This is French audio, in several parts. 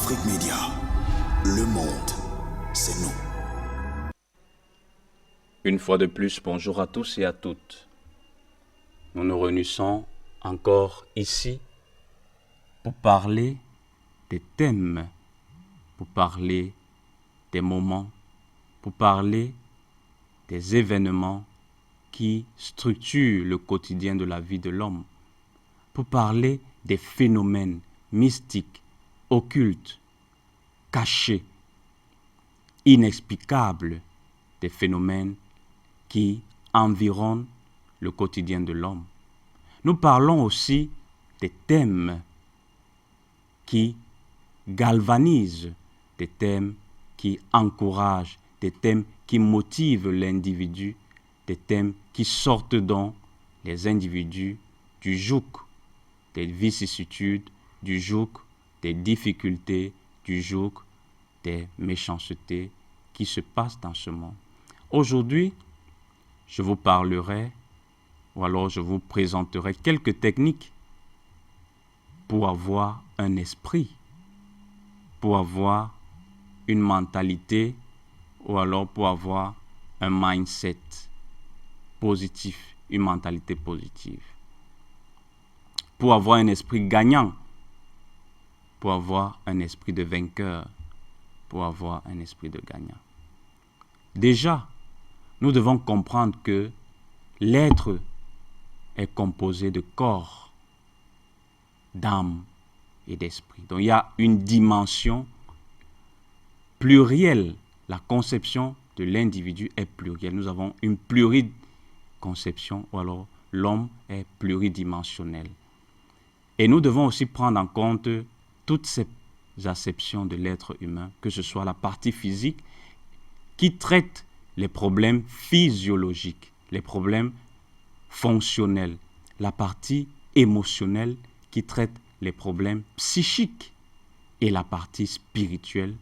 Afrique Média. Le monde, c'est nous. Une fois de plus, bonjour à tous et à toutes. Nous nous réunissons encore ici pour parler des thèmes, pour parler des moments, pour parler des événements qui structurent le quotidien de la vie de l'homme, pour parler des phénomènes mystiques, occultes, cachés, inexplicables, des phénomènes qui environnent le quotidien de l'homme. Nous parlons aussi des thèmes qui galvanisent, des thèmes qui encouragent, des thèmes qui motivent l'individu, des thèmes qui sortent donc les individus du joug des vicissitudes, du joug des difficultés, du joug des méchancetés qui se passent dans ce monde. Aujourd'hui, je vous parlerai, ou alors je vous présenterai quelques techniques pour avoir un esprit, pour avoir une mentalité, ou alors pour avoir un mindset positif, une mentalité positive. Pour avoir un esprit gagnant, pour avoir un esprit de vainqueur, pour avoir un esprit de gagnant. Déjà, nous devons comprendre que l'être est composé de corps, d'âme et d'esprit. Donc il y a une dimension plurielle. La conception de l'individu est plurielle. Nous avons une pluriconception, ou alors l'homme est pluridimensionnel. Et nous devons aussi prendre en compte toutes ces acceptions de l'être humain, que ce soit la partie physique qui traite les problèmes physiologiques, les problèmes fonctionnels, la partie émotionnelle qui traite les problèmes psychiques et la partie spirituelle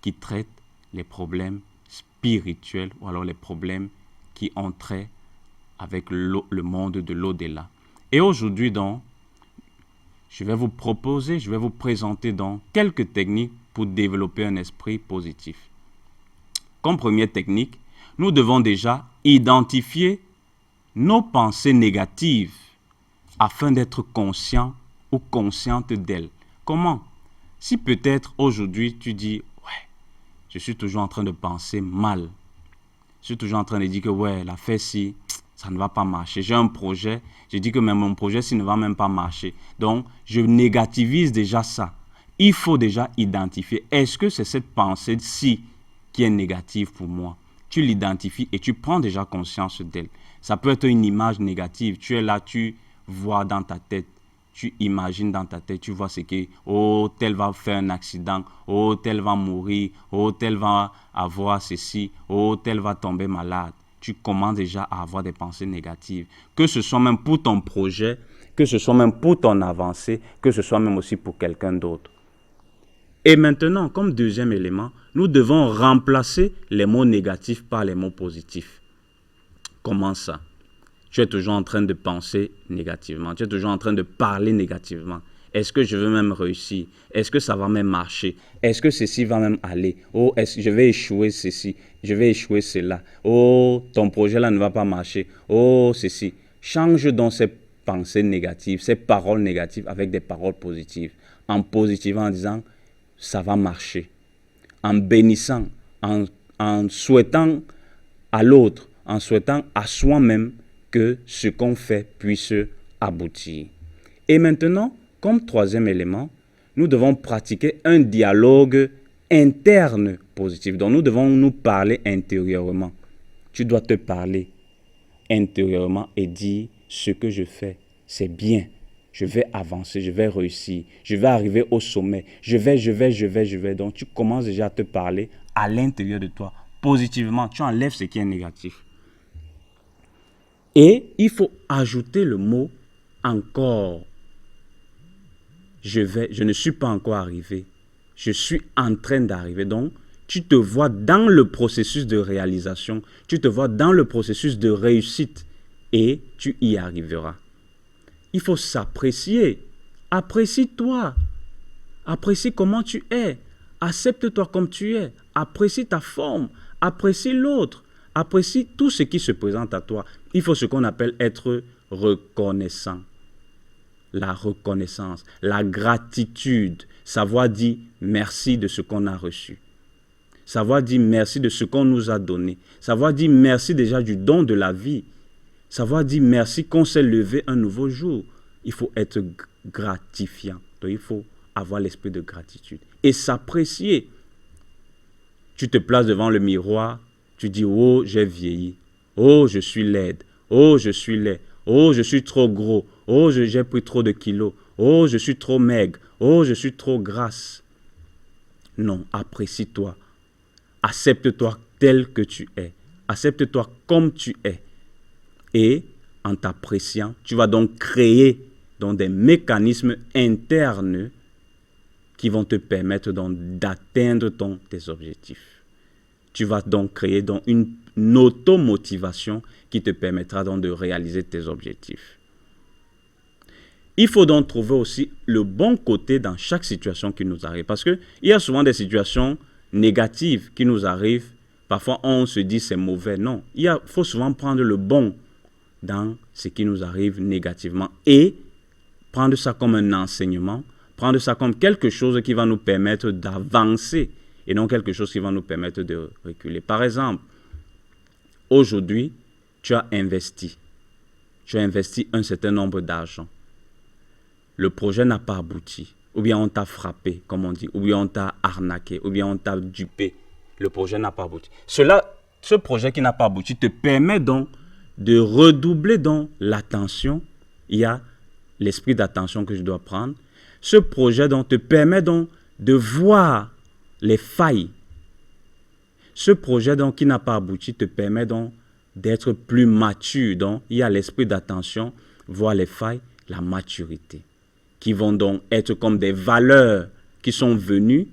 qui traite les problèmes spirituels ou alors les problèmes qui ont trait avec le monde de l'au-delà. Et aujourd'hui donc, je vais vous présenter donc quelques techniques pour développer un esprit positif. Comme première technique, nous devons déjà identifier nos pensées négatives afin d'être conscients ou consciente d'elles. Comment? Si peut-être aujourd'hui tu dis « Ouais, je suis toujours en train de penser mal. Je suis toujours en train de dire que ouais, l'affaire-ci, ça ne va pas marcher. J'ai un projet, je dis que même mon projet-ci ne va même pas marcher. Donc, je négativise déjà ça. Il faut déjà identifier, est-ce que c'est cette pensée-ci qui est négative pour moi? Tu l'identifies et tu prends déjà conscience d'elle. Ça peut être une image négative. Tu es là, tu vois dans ta tête, tu imagines dans ta tête, tu vois ce que, oh, tel va faire un accident, oh, tel va mourir, oh, tel va avoir ceci, oh, tel va tomber malade. Tu commences déjà à avoir des pensées négatives. Que ce soit même pour ton projet, que ce soit même pour ton avancée, que ce soit même aussi pour quelqu'un d'autre. Et maintenant, comme deuxième élément, nous devons remplacer les mots négatifs par les mots positifs. Comment ça? Tu es toujours en train de penser négativement. Tu es toujours en train de parler négativement. Est-ce que je vais même réussir? Est-ce que ça va même marcher? Est-ce que ceci va même aller? Oh, est-ce que je vais échouer ceci? Je vais échouer cela. Oh, ton projet là ne va pas marcher. Oh, ceci. Change donc ces pensées négatives, ces paroles négatives avec des paroles positives. En positivant, en disant, ça va marcher. En bénissant, en souhaitant à l'autre, en souhaitant à soi-même que ce qu'on fait puisse aboutir. Et maintenant, comme troisième élément, nous devons pratiquer un dialogue interne positif. Donc, nous devons nous parler intérieurement. Tu dois te parler intérieurement et dire ce que je fais, c'est bien. Je vais avancer, je vais réussir, je vais arriver au sommet. Je vais. Donc, tu commences déjà à te parler à l'intérieur de toi positivement. Tu enlèves ce qui est négatif. Et il faut ajouter le mot encore. Je ne suis pas encore arrivé. Je suis en train d'arriver. Donc, tu te vois dans le processus de réalisation. Tu te vois dans le processus de réussite. Et tu y arriveras. Il faut s'apprécier. Apprécie-toi. Apprécie comment tu es. Accepte-toi comme tu es. Apprécie ta forme. Apprécie l'autre. Apprécie tout ce qui se présente à toi. Il faut ce qu'on appelle être reconnaissant. La reconnaissance, la gratitude, savoir dire merci de ce qu'on a reçu. Savoir dire merci de ce qu'on nous a donné. Savoir dire merci déjà du don de la vie. Savoir dire merci qu'on s'est levé un nouveau jour. Il faut être gratifiant. Donc il faut avoir l'esprit de gratitude. Et s'apprécier. Tu te places devant le miroir, tu dis « Oh, j'ai vieilli. Oh, je suis laide. Oh, je suis laid. Oh, je suis trop gros. Oh, j'ai pris trop de kilos. Oh, je suis trop maigre. Oh, je suis trop grasse. » Non, apprécie-toi. Accepte-toi tel que tu es. Accepte-toi comme tu es. Et en t'appréciant, tu vas donc créer des mécanismes internes qui vont te permettre d'atteindre tes objectifs. Tu vas donc créer une automotivation qui te permettra donc de réaliser tes objectifs. Il faut donc trouver aussi le bon côté dans chaque situation qui nous arrive. Parce qu'il y a souvent des situations négatives qui nous arrivent. Parfois, on se dit c'est mauvais. Non, il faut souvent prendre le bon dans ce qui nous arrive négativement et prendre ça comme un enseignement, prendre ça comme quelque chose qui va nous permettre d'avancer et non quelque chose qui va nous permettre de reculer. Par exemple, aujourd'hui, tu as investi un certain nombre d'argent. Le projet n'a pas abouti, ou bien on t'a frappé, comme on dit, ou bien on t'a arnaqué, ou bien on t'a dupé. Le projet n'a pas abouti. Ce projet qui n'a pas abouti te permet donc de redoubler l'attention. Il y a l'esprit d'attention que je dois prendre. Ce projet donc te permet donc de voir les failles. Ce projet donc qui n'a pas abouti te permet donc d'être plus mature. Donc il y a l'esprit d'attention, voir les failles, la maturité, qui vont donc être comme des valeurs qui sont venues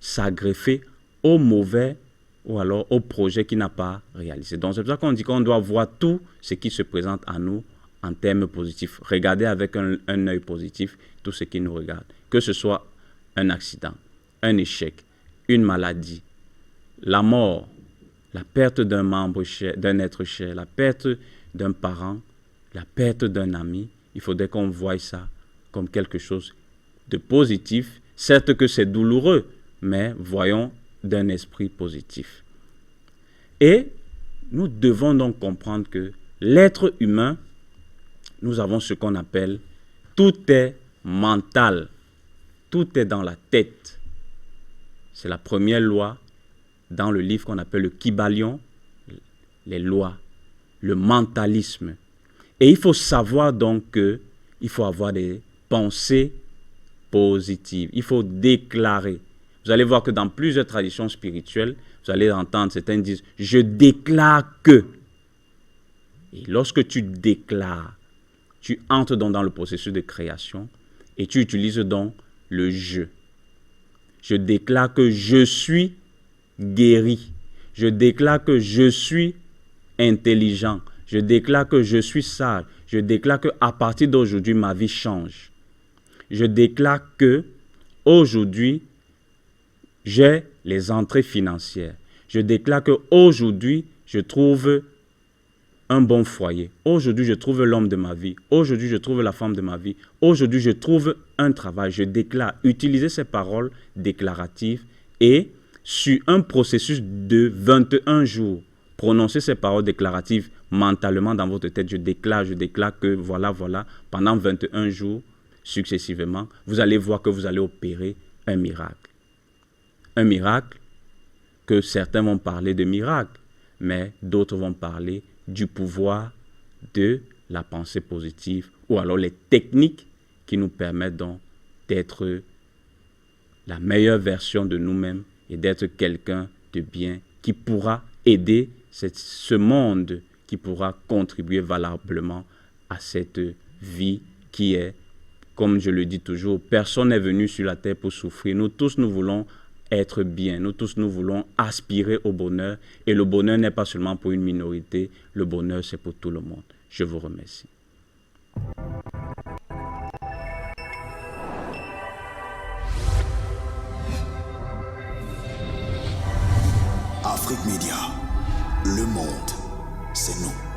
s'agreffer au mauvais ou alors au projet qui n'a pas réalisé. Donc c'est pour ça qu'on dit qu'on doit voir tout ce qui se présente à nous en termes positifs. Regarder avec un œil positif tout ce qui nous regarde. Que ce soit un accident, un échec, une maladie, la mort, la perte d'un membre cher, d'un être cher, la perte d'un parent, la perte d'un ami. Il faudrait qu'on voie ça comme quelque chose de positif. Certes que c'est douloureux, mais voyons d'un esprit positif. Et nous devons donc comprendre que l'être humain, nous avons ce qu'on appelle tout est mental. Tout est dans la tête. C'est la première loi dans le livre qu'on appelle le Kybalion, les lois, le mentalisme. Et il faut savoir donc qu'il faut avoir des pensées positives. Il faut déclarer. Vous allez voir que dans plusieurs traditions spirituelles, vous allez entendre certains disent « je déclare que ». Et lorsque tu déclares, tu entres donc dans le processus de création et tu utilises donc le « je ». Je déclare que je suis guéri. Je déclare que je suis intelligent. Je déclare que je suis sage. Je déclare qu'à partir d'aujourd'hui, ma vie change. Je déclare que aujourd'hui, j'ai les entrées financières. Je déclare qu'aujourd'hui, je trouve un bon foyer. Aujourd'hui, je trouve l'homme de ma vie. Aujourd'hui, je trouve la femme de ma vie. Aujourd'hui, je trouve un travail. Je déclare. Utilisez ces paroles déclaratives et sur un processus de 21 jours, prononcez ces paroles déclaratives mentalement dans votre tête. Je déclare que voilà, pendant 21 jours, successivement, vous allez voir que vous allez opérer un miracle. Un miracle que certains vont parler de miracle, mais d'autres vont parler du pouvoir de la pensée positive ou alors les techniques qui nous permettent donc d'être la meilleure version de nous-mêmes et d'être quelqu'un de bien qui pourra aider ce monde, qui pourra contribuer valablement à cette vie qui est, comme je le dis toujours, personne n'est venu sur la terre pour souffrir. Nous tous, nous voulons être bien. Nous tous, nous voulons aspirer au bonheur. Et le bonheur n'est pas seulement pour une minorité. Le bonheur, c'est pour tout le monde. Je vous remercie. Afrique Média. Le monde, c'est nous.